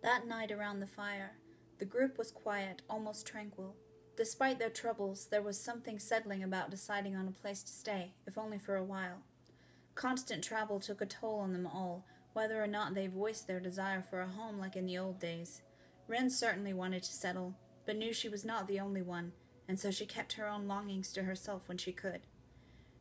That night around the fire, the group was quiet, almost tranquil. Despite their troubles, there was something settling about deciding on a place to stay, if only for a while. Constant travel took a toll on them all, whether or not they voiced their desire for a home like in the old days. Wren certainly wanted to settle, but knew she was not the only one, and so she kept her own longings to herself when she could.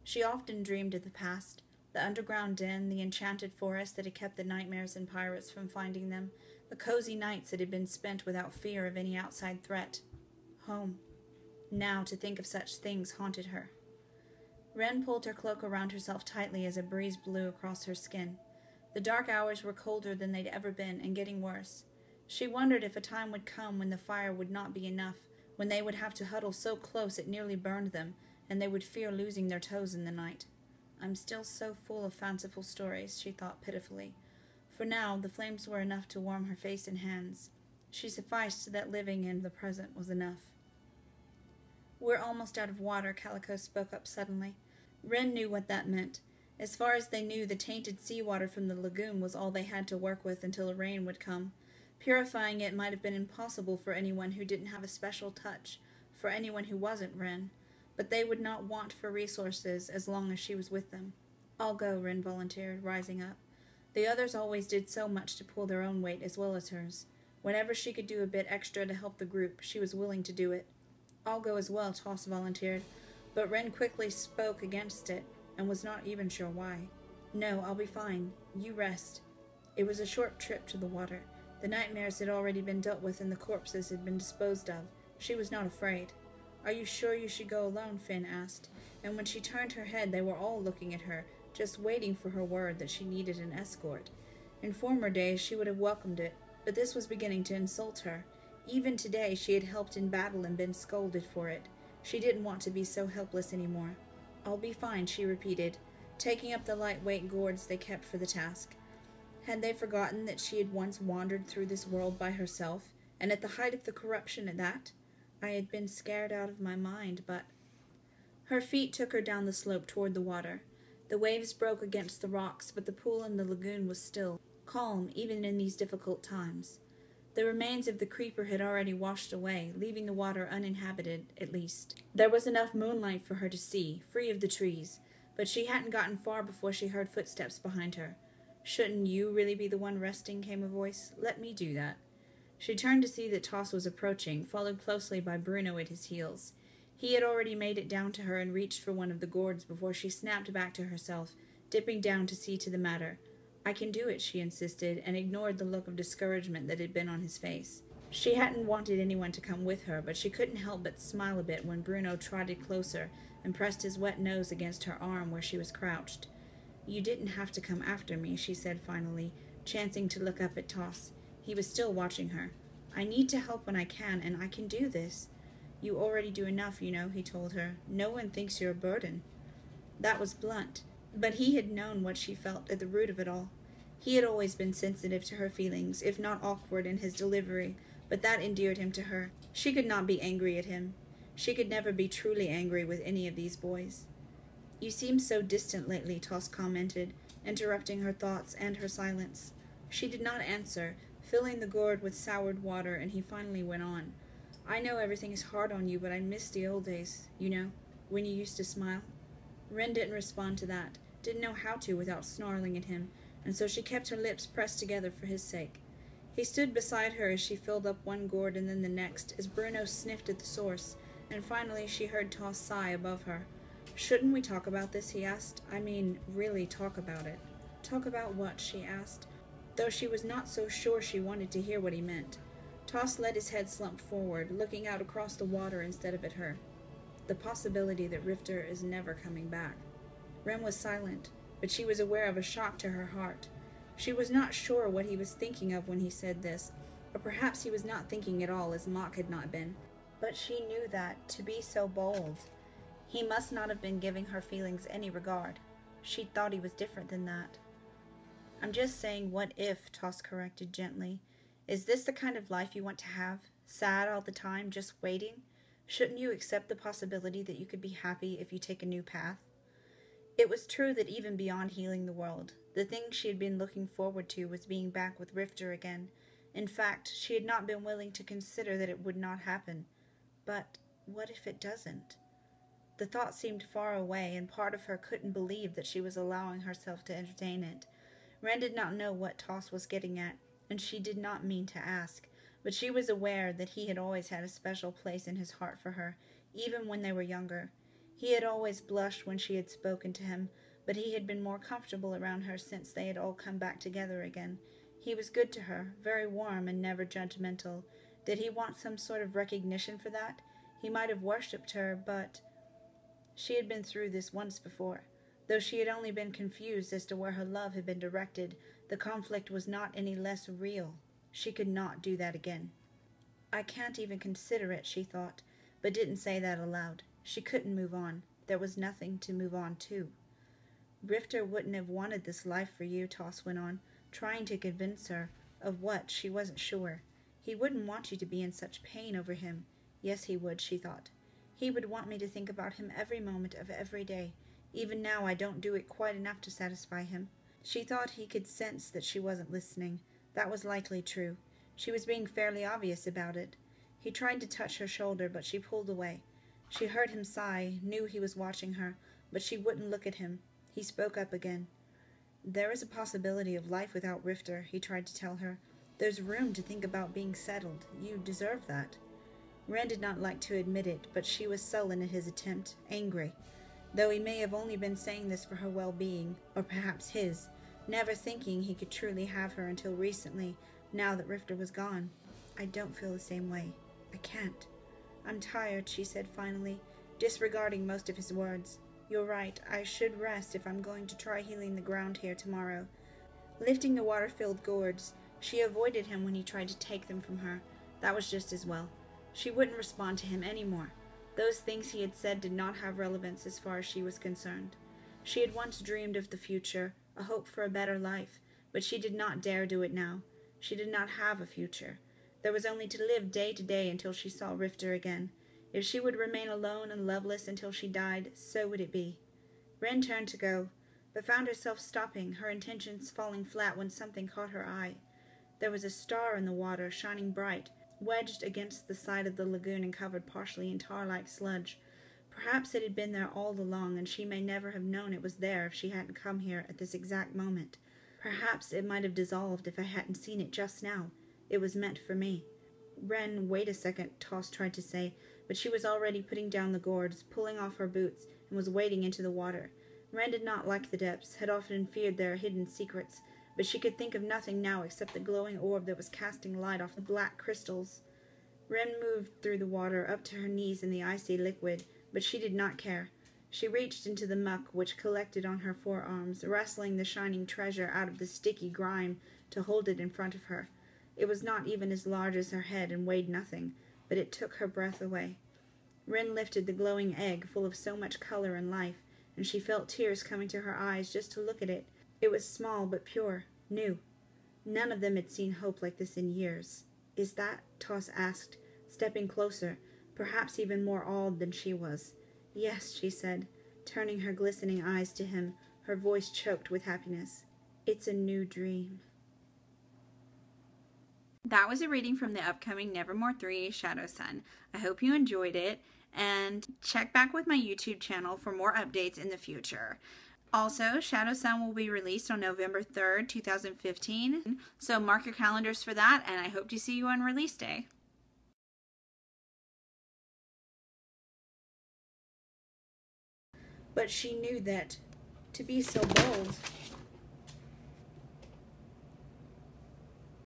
She often dreamed of the past, the underground den, the enchanted forest that had kept the nightmares and pirates from finding them, the cozy nights that had been spent without fear of any outside threat. Home. Now to think of such things haunted her. Wren pulled her cloak around herself tightly as a breeze blew across her skin. The dark hours were colder than they'd ever been, and getting worse. She wondered if a time would come when the fire would not be enough, when they would have to huddle so close it nearly burned them, and they would fear losing their toes in the night. I'm still so full of fanciful stories, she thought pitifully. For now, the flames were enough to warm her face and hands. She sufficed that living in the present was enough. We're almost out of water, Calico spoke up suddenly. Wren knew what that meant. As far as they knew, the tainted seawater from the lagoon was all they had to work with until the rain would come. Purifying it might have been impossible for anyone who didn't have a special touch, for anyone who wasn't Wren, but they would not want for resources as long as she was with them. I'll go, Wren volunteered, rising up. The others always did so much to pull their own weight as well as hers. Whenever she could do a bit extra to help the group, she was willing to do it. I'll go as well, Toss volunteered, but Wren quickly spoke against it, and was not even sure why. No, I'll be fine. You rest. It was a short trip to the water. The nightmares had already been dealt with and the corpses had been disposed of. She was not afraid. Are you sure you should go alone? Finn asked, and when she turned her head they were all looking at her, just waiting for her word that she needed an escort. In former days she would have welcomed it, but this was beginning to insult her. Even today she had helped in battle and been scolded for it. She didn't want to be so helpless anymore. I'll be fine, she repeated, taking up the lightweight gourds they kept for the task. Had they forgotten that she had once wandered through this world by herself, and at the height of the corruption at that? I had been scared out of my mind, but... Her feet took her down the slope toward the water. The waves broke against the rocks, but the pool in the lagoon was still, calm even in these difficult times. The remains of the creeper had already washed away, leaving the water uninhabited, at least. There was enough moonlight for her to see, free of the trees, but she hadn't gotten far before she heard footsteps behind her. Shouldn't you really be the one resting? Came a voice. Let me do that. She turned to see that Toss was approaching, followed closely by Bruno at his heels. He had already made it down to her and reached for one of the gourds before she snapped back to herself, dipping down to see to the matter. I can do it, she insisted, and ignored the look of discouragement that had been on his face. She hadn't wanted anyone to come with her, but she couldn't help but smile a bit when Bruno trotted closer and pressed his wet nose against her arm where she was crouched. You didn't have to come after me, she said finally, chancing to look up at Toss. He was still watching her. I need to help when I can, and I can do this. You already do enough, you know, he told her. No one thinks you're a burden. That was blunt, but he had known what she felt at the root of it all. He had always been sensitive to her feelings, if not awkward in his delivery, but that endeared him to her. She could not be angry at him. She could never be truly angry with any of these boys. You seem so distant lately, Toss commented, interrupting her thoughts and her silence. She did not answer, filling the gourd with soured water, and he finally went on. I know everything is hard on you, but I miss the old days, you know, when you used to smile. Wren didn't respond to that, didn't know how to without snarling at him, and so she kept her lips pressed together for his sake. He stood beside her as she filled up one gourd and then the next, as Bruno sniffed at the source, and finally she heard Toss sigh above her. Shouldn't we talk about this, he asked. I mean, really talk about it. Talk about what, she asked, though she was not so sure she wanted to hear what he meant. Toss let his head slump forward, looking out across the water instead of at her. The possibility that Rifter is never coming back. Wren was silent, but she was aware of a shock to her heart. She was not sure what he was thinking of when he said this, or perhaps he was not thinking at all, as Mock had not been. But she knew that, to be so bold, he must not have been giving her feelings any regard. She'd thought he was different than that. I'm just saying what if, Toss corrected gently. Is this the kind of life you want to have? Sad all the time, just waiting? Shouldn't you accept the possibility that you could be happy if you take a new path? It was true that even beyond healing the world, the thing she had been looking forward to was being back with Rifter again, In fact, she had not been willing to consider that it would not happen. But what if it doesn't? The thought seemed far away, and part of her couldn't believe that she was allowing herself to entertain it. Wren did not know what Toss was getting at, and she did not mean to ask, but she was aware that he had always had a special place in his heart for her, even when they were younger. He had always blushed when she had spoken to him, but he had been more comfortable around her since they had all come back together again. He was good to her, very warm and never judgmental. Did he want some sort of recognition for that? He might have worshipped her, but she had been through this once before. Though she had only been confused as to where her love had been directed, the conflict was not any less real. She could not do that again. I can't even consider it, she thought, but didn't say that aloud. She couldn't move on. There was nothing to move on to. Rifter wouldn't have wanted this life for you, Toss went on, trying to convince her of what she wasn't sure. He wouldn't want you to be in such pain over him. Yes, he would, she thought. He would want me to think about him every moment of every day. Even now I don't do it quite enough to satisfy him. She thought he could sense that she wasn't listening. That was likely true. She was being fairly obvious about it. He tried to touch her shoulder, but she pulled away. She heard him sigh, knew he was watching her, but she wouldn't look at him. He spoke up again. There is a possibility of life without Rifter, he tried to tell her. There's room to think about being settled. You deserve that. Wren did not like to admit it, but she was sullen at his attempt, angry. Though he may have only been saying this for her well-being, or perhaps his, never thinking he could truly have her until recently, now that Rifter was gone. I don't feel the same way. I can't. I'm tired, she said finally, disregarding most of his words. You're right, I should rest if I'm going to try healing the ground here tomorrow. Lifting the water-filled gourds, she avoided him when he tried to take them from her. That was just as well. She wouldn't respond to him any more. Those things he had said did not have relevance as far as she was concerned. She had once dreamed of the future, a hope for a better life, but she did not dare do it now. She did not have a future. There was only to live day to day until she saw Rifter again. If she would remain alone and loveless until she died, so would it be. Wren turned to go, but found herself stopping, her intentions falling flat when something caught her eye. There was a star in the water, shining bright, wedged against the side of the lagoon and covered partially in tar-like sludge. Perhaps it had been there all along, and she may never have known it was there if she hadn't come here at this exact moment. Perhaps it might have dissolved if I hadn't seen it just now. It was meant for me. Wren, wait a second, Toss tried to say, but she was already putting down the gourds, pulling off her boots, and was wading into the water. Wren did not like the depths, had often feared their hidden secrets, but she could think of nothing now except the glowing orb that was casting light off the black crystals. Wren moved through the water up to her knees in the icy liquid, but she did not care. She reached into the muck which collected on her forearms, wrestling the shining treasure out of the sticky grime to hold it in front of her. It was not even as large as her head and weighed nothing, but it took her breath away. Wren lifted the glowing egg full of so much color and life, and she felt tears coming to her eyes just to look at it. It was small but pure, new. None of them had seen hope like this in years. Is that? Toss asked, stepping closer, perhaps even more awed than she was. Yes, she said, turning her glistening eyes to him, her voice choked with happiness. It's a new dream. That was a reading from the upcoming Nevermore 3 Shadow Sun. I hope you enjoyed it, and check back with my YouTube channel for more updates in the future. Also, Shadow Sun will be released on November 3rd, 2015, so mark your calendars for that, and I hope to see you on release day. But she knew that to be so bold